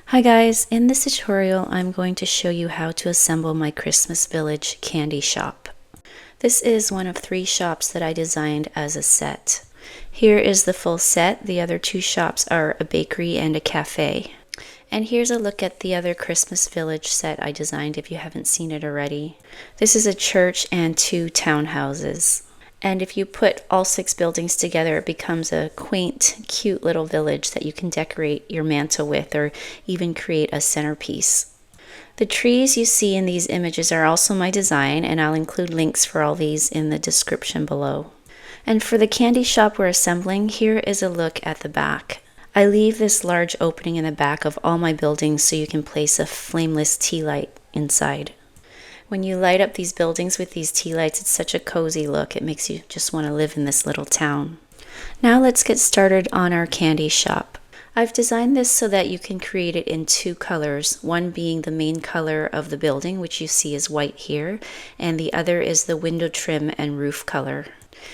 Hi guys, in this tutorial I'm going to show you how to assemble my Christmas Village candy shop. This is one of 3 shops that I designed as a set. Here is the full set. The other 2 shops are a bakery and a cafe. And here's a look at the other Christmas Village set I designed if you haven't seen it already. This is a church and 2 townhouses. And if you put all 6 buildings together, it becomes a quaint, cute little village that you can decorate your mantle with or even create a centerpiece. The trees you see in these images are also my design, and I'll include links for all these in the description below. And for the candy shop we're assembling, here is a look at the back. I leave this large opening in the back of all my buildings so you can place a flameless tea light inside. When you light up these buildings with these tea lights, it's such a cozy look. It makes you just want to live in this little town. Now let's get started on our candy shop. I've designed this so that you can create it in 2 colors, one being the main color of the building, which you see is white here, and the other is the window trim and roof color.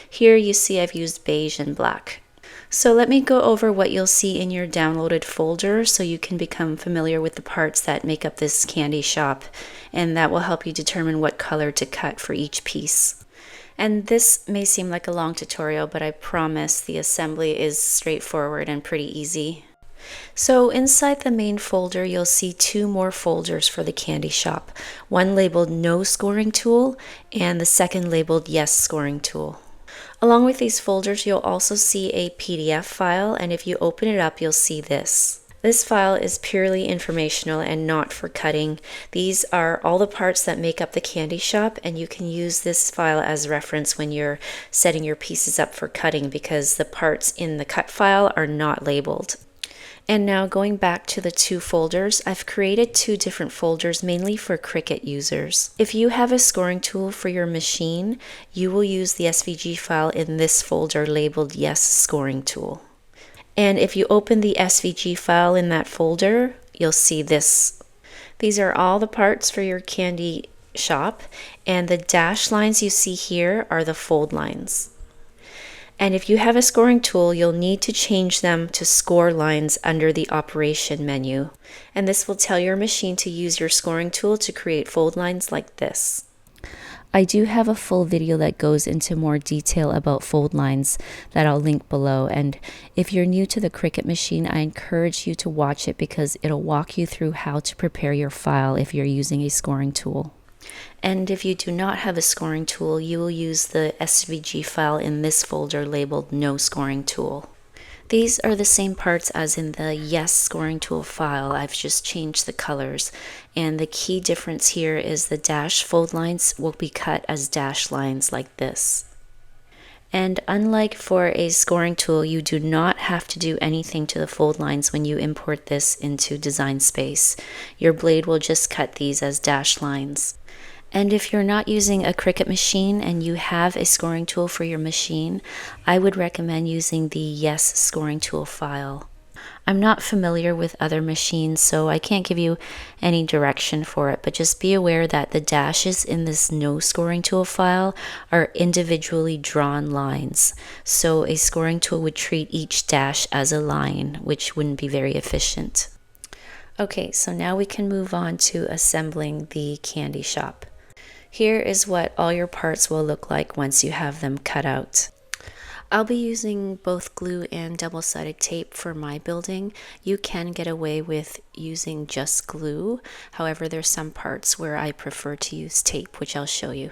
Here you see I've used beige and black. So let me go over what you'll see in your downloaded folder so you can become familiar with the parts that make up this candy shop, and that will help you determine what color to cut for each piece. And this may seem like a long tutorial, but I promise the assembly is straightforward and pretty easy. So inside the main folder you'll see 2 more folders for the candy shop, one labeled No Scoring Tool and the second labeled Yes Scoring Tool. Along with these folders, you'll also see a PDF file, and if you open it up, you'll see this. This file is purely informational and not for cutting. These are all the parts that make up the candy shop, and you can use this file as reference when you're setting your pieces up for cutting because the parts in the cut file are not labeled. And now going back to the 2 folders, I've created 2 different folders mainly for Cricut users. If you have a scoring tool for your machine, you will use the SVG file in this folder labeled Yes Scoring Tool. And if you open the SVG file in that folder, you'll see this. These are all the parts for your candy shop, and the dashed lines you see here are the fold lines. And if you have a scoring tool, you'll need to change them to score lines under the operation menu. And this will tell your machine to use your scoring tool to create fold lines like this. I do have a full video that goes into more detail about fold lines that I'll link below. And if you're new to the Cricut machine, I encourage you to watch it because it'll walk you through how to prepare your file if you're using a scoring tool. And if you do not have a scoring tool, you will use the SVG file in this folder labeled No Scoring Tool. These are the same parts as in the Yes Scoring Tool file. I've just changed the colors, and the key difference here is the dash fold lines will be cut as dash lines like this. And unlike for a scoring tool, you do not have to do anything to the fold lines when you import this into Design Space. Your blade will just cut these as dash lines. And if you're not using a Cricut machine and you have a scoring tool for your machine, I would recommend using the Yes Scoring Tool file. I'm not familiar with other machines, so I can't give you any direction for it, but just be aware that the dashes in this No Scoring Tool file are individually drawn lines. So a scoring tool would treat each dash as a line, which wouldn't be very efficient. Okay, so now we can move on to assembling the candy shop. Here is what all your parts will look like once you have them cut out. I'll be using both glue and double-sided tape for my building. You can get away with using just glue. However, there's some parts where I prefer to use tape, which I'll show you.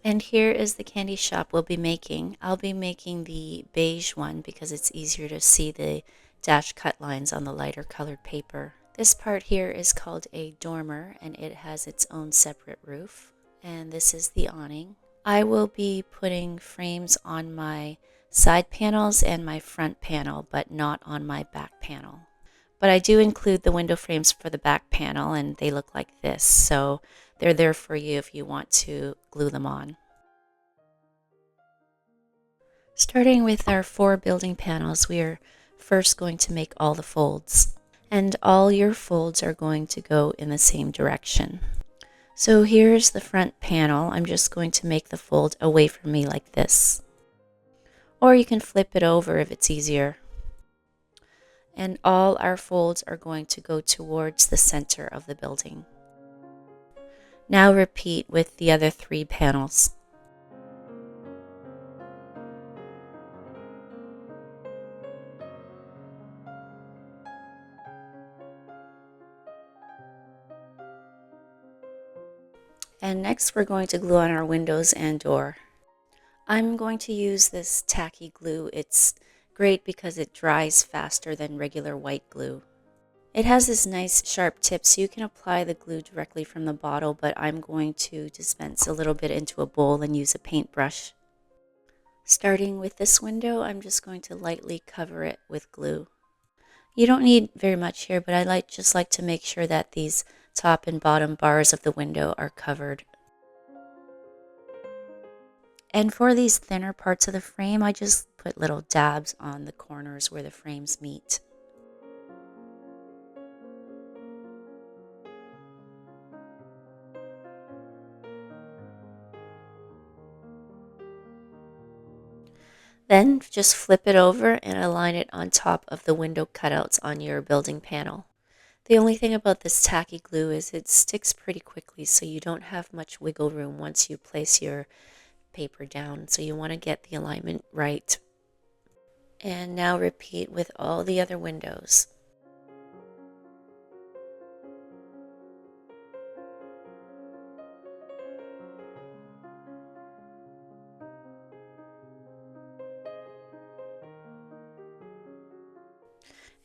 And here is the candy shop we'll be making. I'll be making the beige one because it's easier to see the dash cut lines on the lighter colored paper. This part here is called a dormer, and it has its own separate roof. And this is the awning. I will be putting frames on my side panels and my front panel, but not on my back panel. But I do include the window frames for the back panel, and they look like this, so they're there for you if you want to glue them on. Starting with our 4 building panels, we are first going to make all the folds. And all your folds are going to go in the same direction. So here's the front panel. I'm just going to make the fold away from me like this. Or you can flip it over if it's easier. and all our folds are going to go towards the center of the building. Now repeat with the other 3 panels. And next we're going to glue on our windows and door. I'm going to use this tacky glue. It's great because it dries faster than regular white glue. It has this nice sharp tip, so you can apply the glue directly from the bottle, but I'm going to dispense a little bit into a bowl and use a paintbrush. Starting with this window, I'm just going to lightly cover it with glue. You don't need very much here, but I just like to make sure that these top and bottom bars of the window are covered. And for these thinner parts of the frame, I just put little dabs on the corners where the frames meet. Then just flip it over and align it on top of the window cutouts on your building panel. The only thing about this tacky glue is it sticks pretty quickly, so you don't have much wiggle room once you place your paper down, so you want to get the alignment right. And now repeat with all the other windows.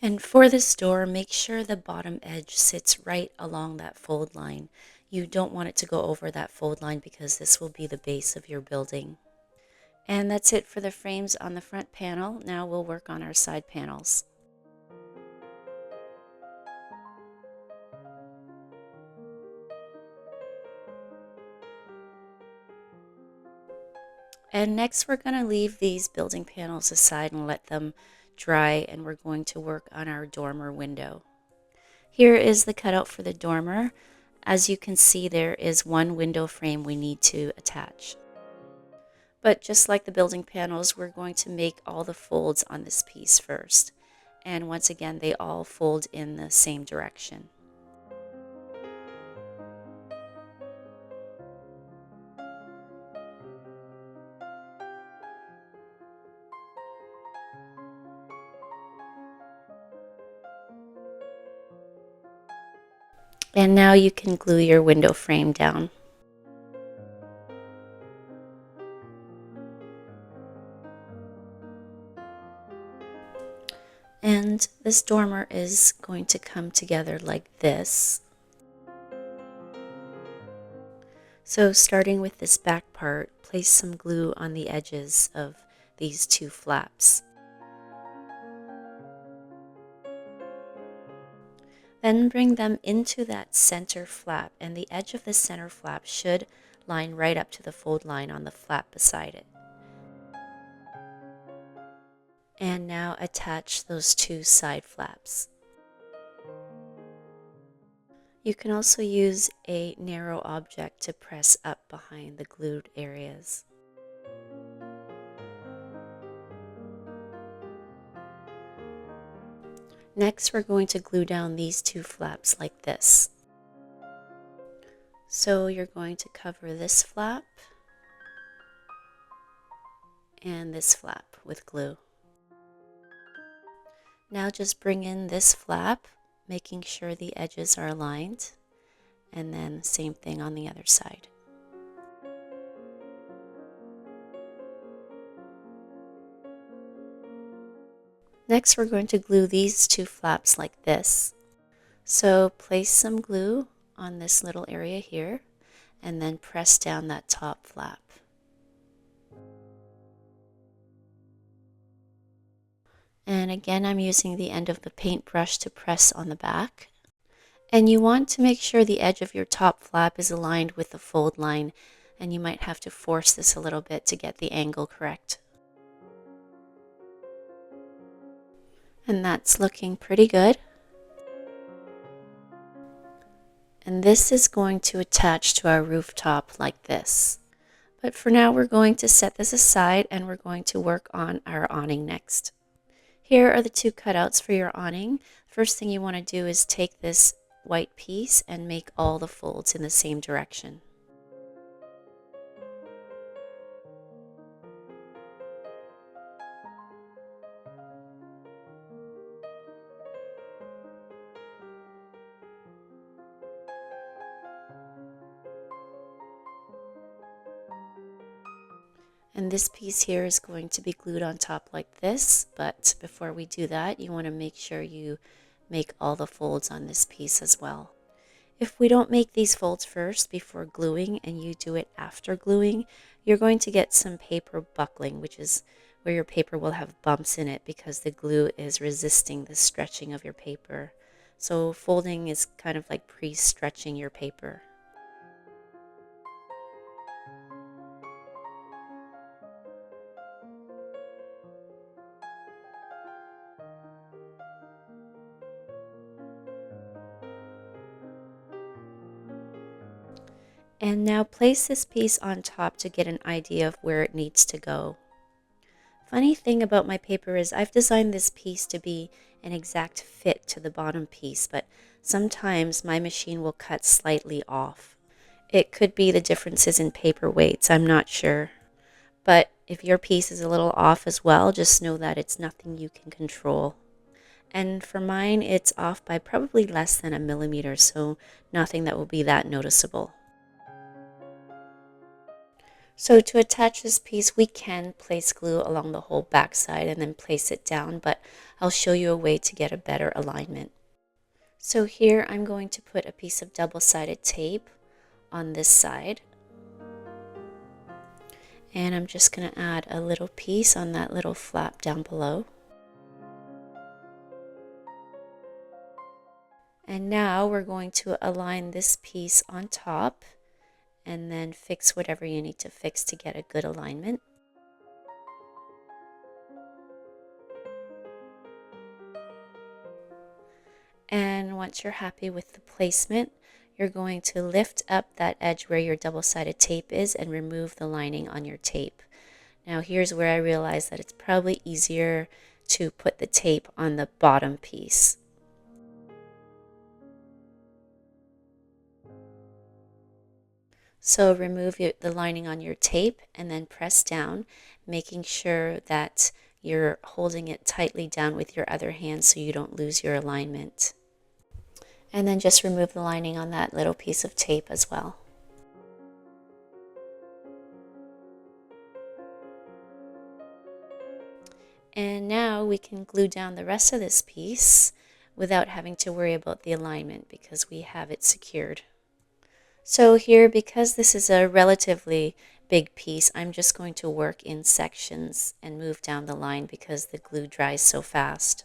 And for this door, make sure the bottom edge sits right along that fold line. You don't want it to go over that fold line because this will be the base of your building. And that's it for the frames on the front panel. Now we'll work on our side panels. And next we're going to leave these building panels aside and let them dry, and we're going to work on our dormer window. Here is the cutout for the dormer. As you can see, there is one window frame we need to attach. But just like the building panels, we're going to make all the folds on this piece first. And once again, they all fold in the same direction. And now you can glue your window frame down. And this dormer is going to come together like this. So starting with this back part, place some glue on the edges of these 2 flaps. Then bring them into that center flap, and the edge of the center flap should line right up to the fold line on the flap beside it. And now attach those 2 side flaps. You can also use a narrow object to press up behind the glued areas. Next, we're going to glue down these 2 flaps like this. So you're going to cover this flap and this flap with glue. Now just bring in this flap, making sure the edges are aligned, and then the same thing on the other side. Next, we're going to glue these 2 flaps like this. So place some glue on this little area here, and then press down that top flap. And again, I'm using the end of the paintbrush to press on the back. And you want to make sure the edge of your top flap is aligned with the fold line, and you might have to force this a little bit to get the angle correct. And that's looking pretty good. And this is going to attach to our rooftop like this. But for now, we're going to set this aside and we're going to work on our awning next. Here are the two cutouts for your awning. First thing you want to do is take this white piece and make all the folds in the same direction. And this piece here is going to be glued on top like this, but before we do that, you want to make sure you make all the folds on this piece as well. If we don't make these folds first before gluing and you do it after gluing, you're going to get some paper buckling, which is where your paper will have bumps in it because the glue is resisting the stretching of your paper. So folding is kind of like pre-stretching your paper. And now place this piece on top to get an idea of where it needs to go. Funny thing about my paper is I've designed this piece to be an exact fit to the bottom piece, but sometimes my machine will cut slightly off. It could be the differences in paper weights, I'm not sure. But if your piece is a little off as well, just know that it's nothing you can control. And for mine, it's off by probably less than 1 millimeter, so nothing that will be that noticeable. So to attach this piece, we can place glue along the whole back side and then place it down, but I'll show you a way to get a better alignment. So here I'm going to put a piece of double-sided tape on this side. And I'm just going to add a little piece on that little flap down below. And now we're going to align this piece on top and then fix whatever you need to fix to get a good alignment. And once you're happy with the placement, you're going to lift up that edge where your double-sided tape is and remove the lining on your tape. Now here's where I realized that it's probably easier to put the tape on the bottom piece. So remove the lining on your tape and then press down, making sure that you're holding it tightly down with your other hand so you don't lose your alignment. And then just remove the lining on that little piece of tape as well. And now we can glue down the rest of this piece without having to worry about the alignment because we have it secured. So here, because this is a relatively big piece, I'm just going to work in sections and move down the line because the glue dries so fast.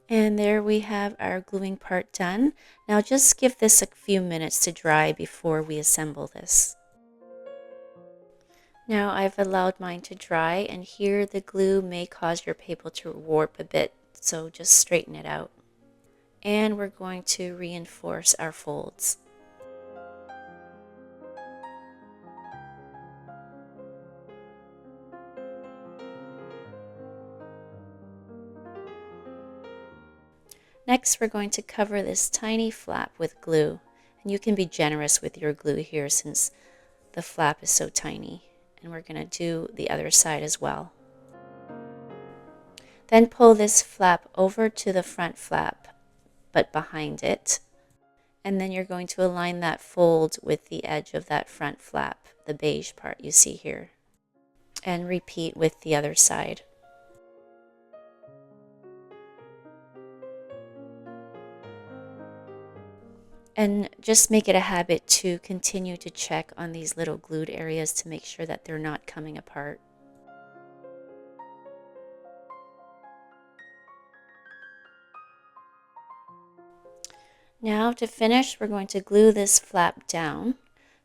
And there we have our gluing part done. Now just give this a few minutes to dry before we assemble this. Now I've allowed mine to dry, and here the glue may cause your paper to warp a bit, so just straighten it out. And we're going to reinforce our folds. Next, we're going to cover this tiny flap with glue. And you can be generous with your glue here since the flap is so tiny. And we're going to do the other side as well. Then pull this flap over to the front flap, but behind it. And then you're going to align that fold with the edge of that front flap, the beige part you see here. And repeat with the other side. And just make it a habit to continue to check on these little glued areas to make sure that they're not coming apart. Now to finish, we're going to glue this flap down.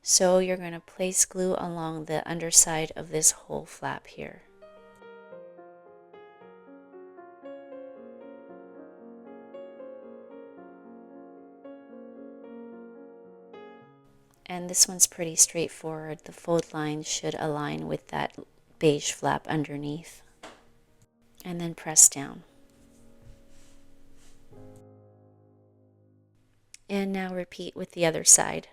So you're going to place glue along the underside of this whole flap here. And this one's pretty straightforward. The fold line should align with that beige flap underneath. And then press down. And now repeat with the other side.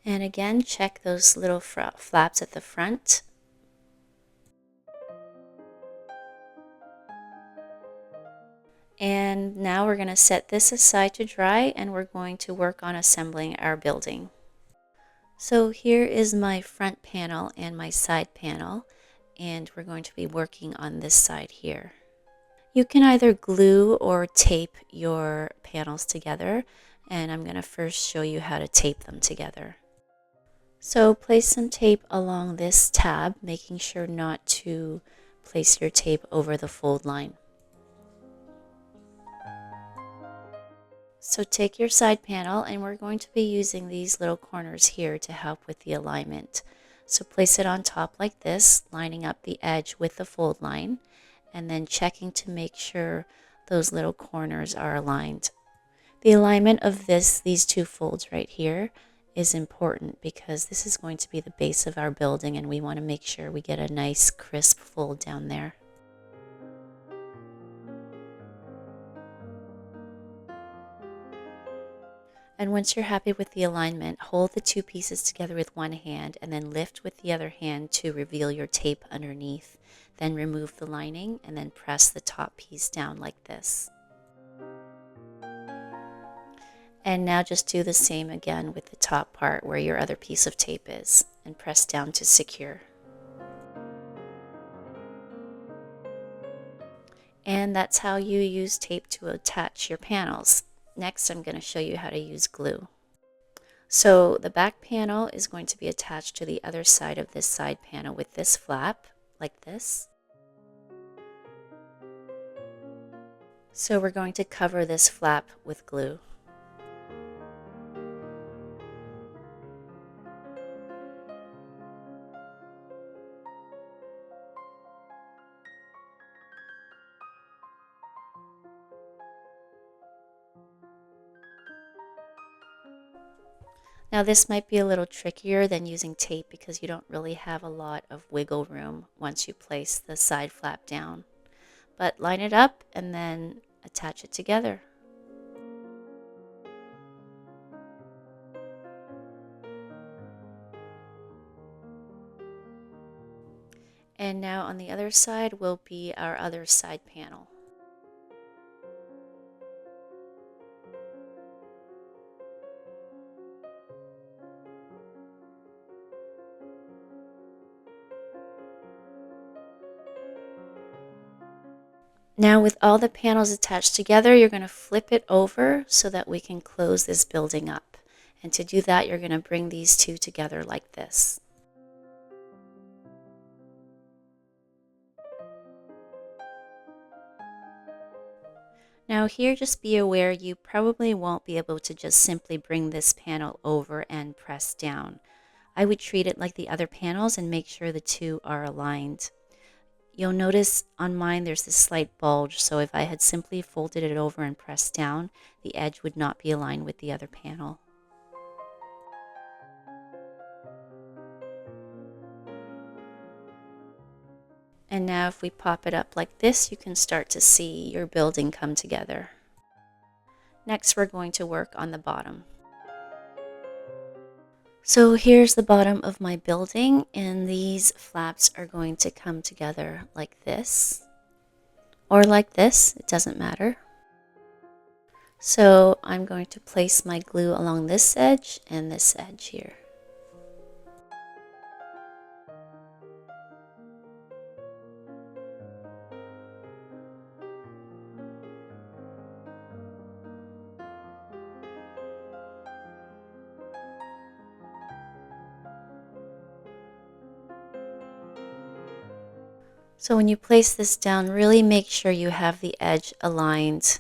And again, check those little flaps at the front. And now we're going to set this aside to dry, and we're going to work on assembling our building. So here is my front panel and my side panel, and we're going to be working on this side here. You can either glue or tape your panels together, and I'm going to first show you how to tape them together. So place some tape along this tab, making sure not to place your tape over the fold line. So take your side panel, and we're going to be using these little corners here to help with the alignment. So place it on top like this, lining up the edge with the fold line, and then checking to make sure those little corners are aligned. The alignment of these two folds right here is important because this is going to be the base of our building, and we want to make sure we get a nice crisp fold down there. And once you're happy with the alignment, hold the two pieces together with one hand and then lift with the other hand to reveal your tape underneath. Then remove the lining and then press the top piece down like this. And now just do the same again with the top part where your other piece of tape is, and press down to secure. And that's how you use tape to attach your panels. Next, I'm going to show you how to use glue. So the back panel is going to be attached to the other side of this side panel with this flap, like this. So we're going to cover this flap with glue. Now this might be a little trickier than using tape because you don't really have a lot of wiggle room once you place the side flap down. But line it up and then attach it together. And now on the other side will be our other side panel. Now with all the panels attached together, you're going to flip it over so that we can close this building up. And to do that, you're going to bring these two together like this. Now here, just be aware you probably won't be able to just simply bring this panel over and press down. I would treat it like the other panels and make sure the two are aligned. You'll notice on mine there's this slight bulge, so if I had simply folded it over and pressed down, the edge would not be aligned with the other panel. And now if we pop it up like this, you can start to see your building come together. Next, we're going to work on the bottom. So here's the bottom of my building, and these flaps are going to come together like this, or like this, it doesn't matter. So I'm going to place my glue along this edge and this edge here. So when you place this down, really make sure you have the edge aligned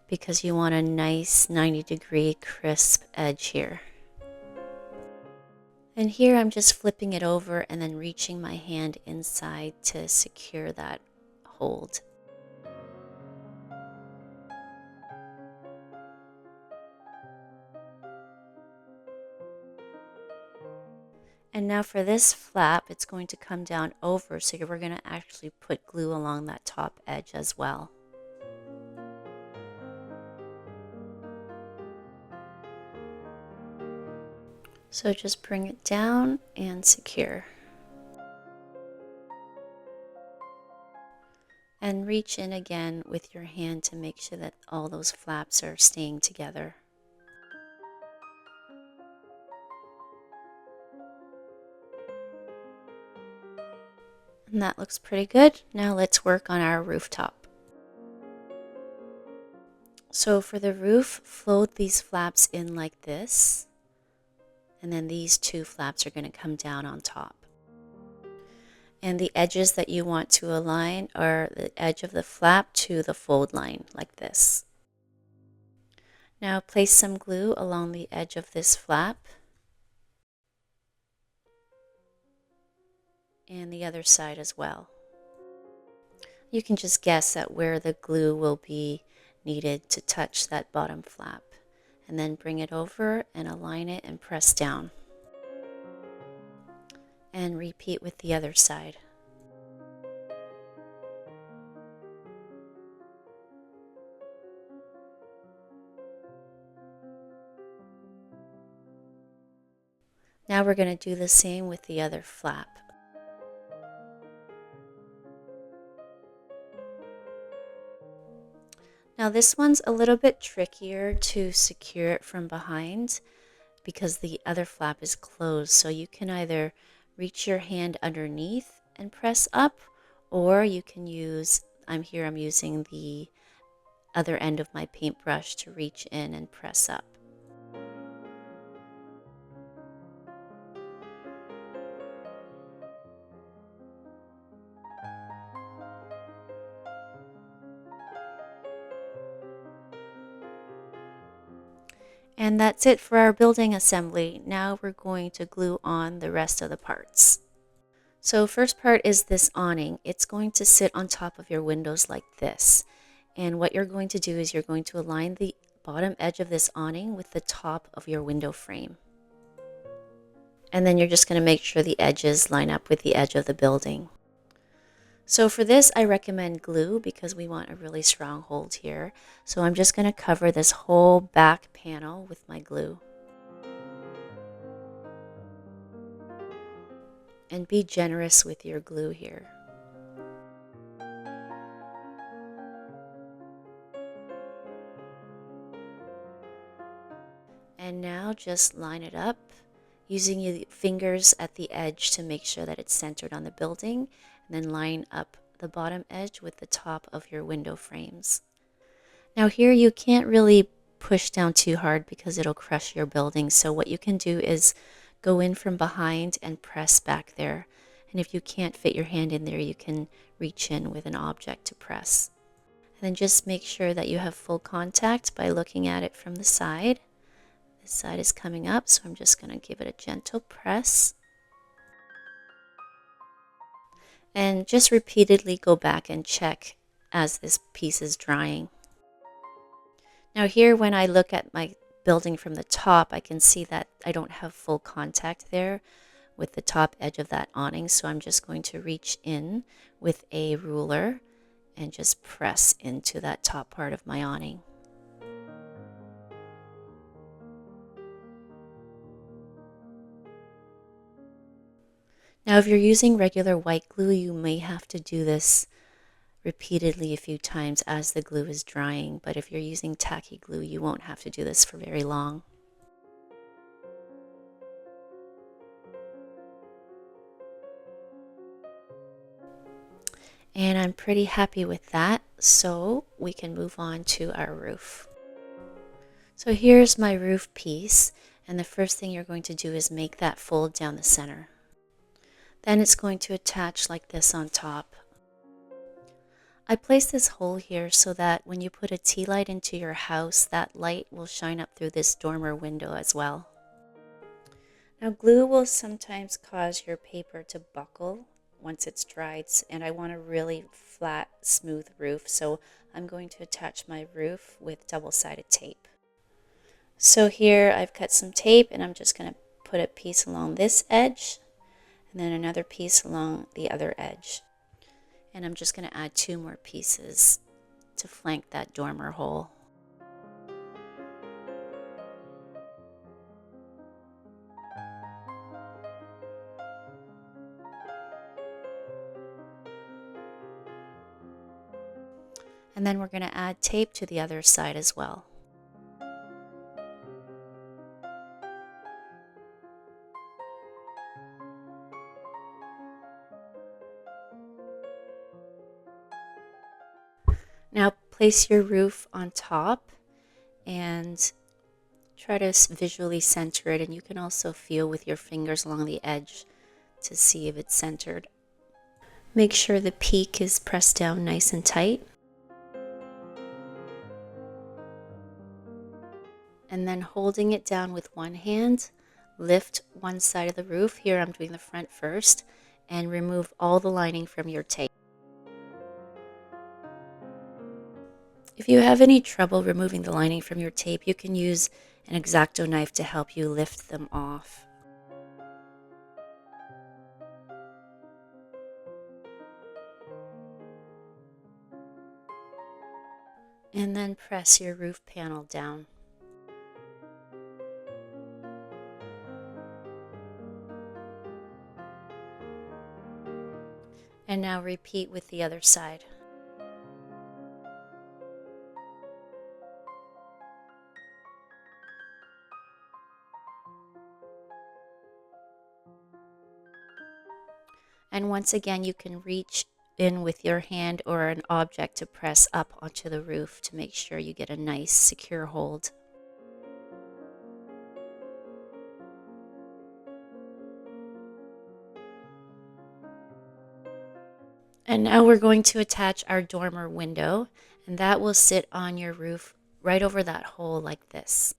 because you want a nice 90-degree crisp edge here. And here I'm just flipping it over and then reaching my hand inside to secure that hold. And now for this flap, it's going to come down over, so we're going to actually put glue along that top edge as well. So just bring it down and secure. And reach in again with your hand to make sure that all those flaps are staying together. And that looks pretty good. Now let's work on our rooftop. So for the roof, fold these flaps in like this. And then these two flaps are going to come down on top. And the edges that you want to align are the edge of the flap to the fold line, like this. Now place some glue along the edge of this flap. And the other side as well. You can just guess at where the glue will be needed to touch that bottom flap. And then bring it over and align it and press down. And repeat with the other side. Now we're going to do the same with the other flap. Now this one's a little bit trickier to secure it from behind because the other flap is closed, so you can either reach your hand underneath and press up, or you can use, I'm using the other end of my paintbrush to reach in and press up. And that's it for our building assembly. Now we're going to glue on the rest of the parts. So first part is this awning. It's going to sit on top of your windows like this. And what you're going to do is you're going to align the bottom edge of this awning with the top of your window frame. And then you're just going to make sure the edges line up with the edge of the building. So for this, I recommend glue because we want a really strong hold here. So I'm just going to cover this whole back panel with my glue. And be generous with your glue here. And now just line it up using your fingers at the edge to make sure that it's centered on the building. And then line up the bottom edge with the top of your window frames. Now here you can't really push down too hard because it'll crush your building. So what you can do is go in from behind and press back there. And if you can't fit your hand in there, you can reach in with an object to press. And then just make sure that you have full contact by looking at it from the side. This side is coming up, so I'm just going to give it a gentle press. And just repeatedly go back and check as this piece is drying. Now here, when I look at my building from the top, I can see that I don't have full contact there with the top edge of that awning. So I'm just going to reach in with a ruler and just press into that top part of my awning. Now, if you're using regular white glue, you may have to do this repeatedly a few times as the glue is drying, but if you're using tacky glue, you won't have to do this for very long. And I'm pretty happy with that, so we can move on to our roof. So here's my roof piece, and the first thing you're going to do is make that fold down the center. Then it's going to attach like this on top. I placed this hole here so that when you put a tea light into your house, that light will shine up through this dormer window as well. Now, glue will sometimes cause your paper to buckle once it's dried, and I want a really flat, smooth roof, so I'm going to attach my roof with double-sided tape. So here I've cut some tape, and I'm just going to put a piece along this edge, and then another piece along the other edge. And I'm just going to add 2 more pieces to flank that dormer hole. And then we're going to add tape to the other side as well. Now place your roof on top and try to visually center it, and you can also feel with your fingers along the edge to see if it's centered. Make sure the peak is pressed down nice and tight. And then holding it down with one hand, lift one side of the roof. Here I'm doing the front first, and remove all the lining from your tape. If you have any trouble removing the lining from your tape, you can use an X-Acto knife to help you lift them off. And then press your roof panel down. And now repeat with the other side. And once again, you can reach in with your hand or an object to press up onto the roof to make sure you get a nice secure hold. And now we're going to attach our dormer window, and that will sit on your roof right over that hole like this.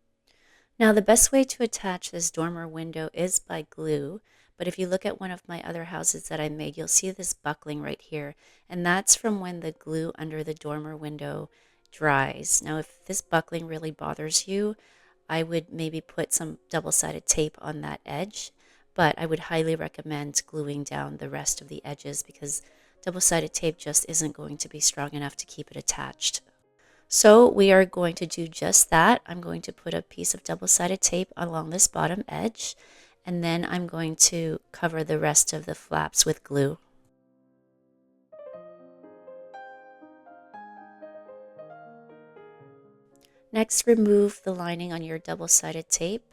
Now the best way to attach this dormer window is by glue, but if you look at one of my other houses that I made, you'll see this buckling right here, and that's from when the glue under the dormer window dries. Now if this buckling really bothers you, I would maybe put some double-sided tape on that edge, but I would highly recommend gluing down the rest of the edges because double-sided tape just isn't going to be strong enough to keep it attached. So we are going to do just that. I'm going to put a piece of double-sided tape along this bottom edge, and then I'm going to cover the rest of the flaps with glue. Next, remove the lining on your double-sided tape.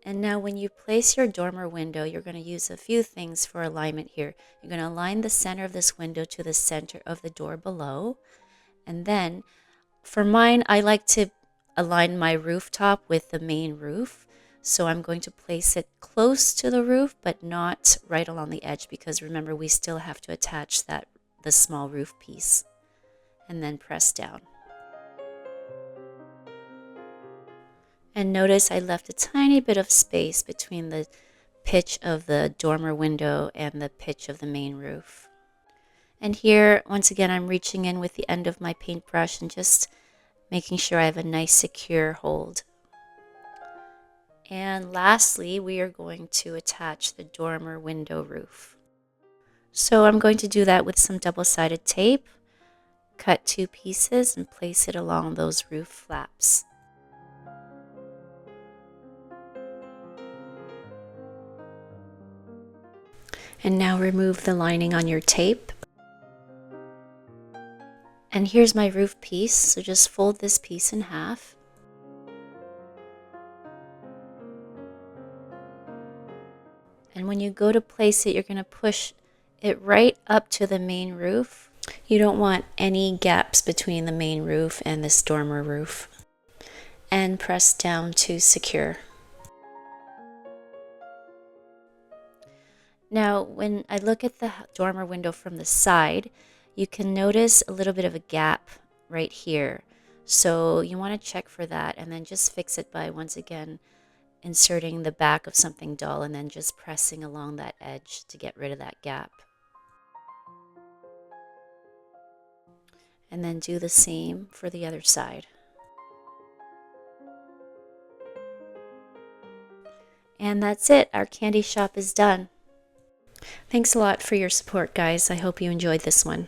And now when you place your dormer window, you're going to use a few things for alignment here. You're going to align the center of this window to the center of the door below. And then for mine, I like to align my rooftop with the main roof. So I'm going to place it close to the roof, but not right along the edge, because remember, we still have to attach the small roof piece. And then press down. And notice I left a tiny bit of space between the pitch of the dormer window and the pitch of the main roof. And here, once again, I'm reaching in with the end of my paintbrush and just making sure I have a nice secure hold. And lastly, we are going to attach the dormer window roof. So I'm going to do that with some double-sided tape, cut 2 pieces and place it along those roof flaps. And now remove the lining on your tape. And here's my roof piece, so just fold this piece in half. And when you go to place it, you're going to push it right up to the main roof. You don't want any gaps between the main roof and this dormer roof. And press down to secure. Now, when I look at the dormer window from the side, you can notice a little bit of a gap right here. So you want to check for that and then just fix it by, once again, inserting the back of something dull and then just pressing along that edge to get rid of that gap. And then do the same for the other side. And that's it. Our candy shop is done. Thanks a lot for your support, guys. I hope you enjoyed this one.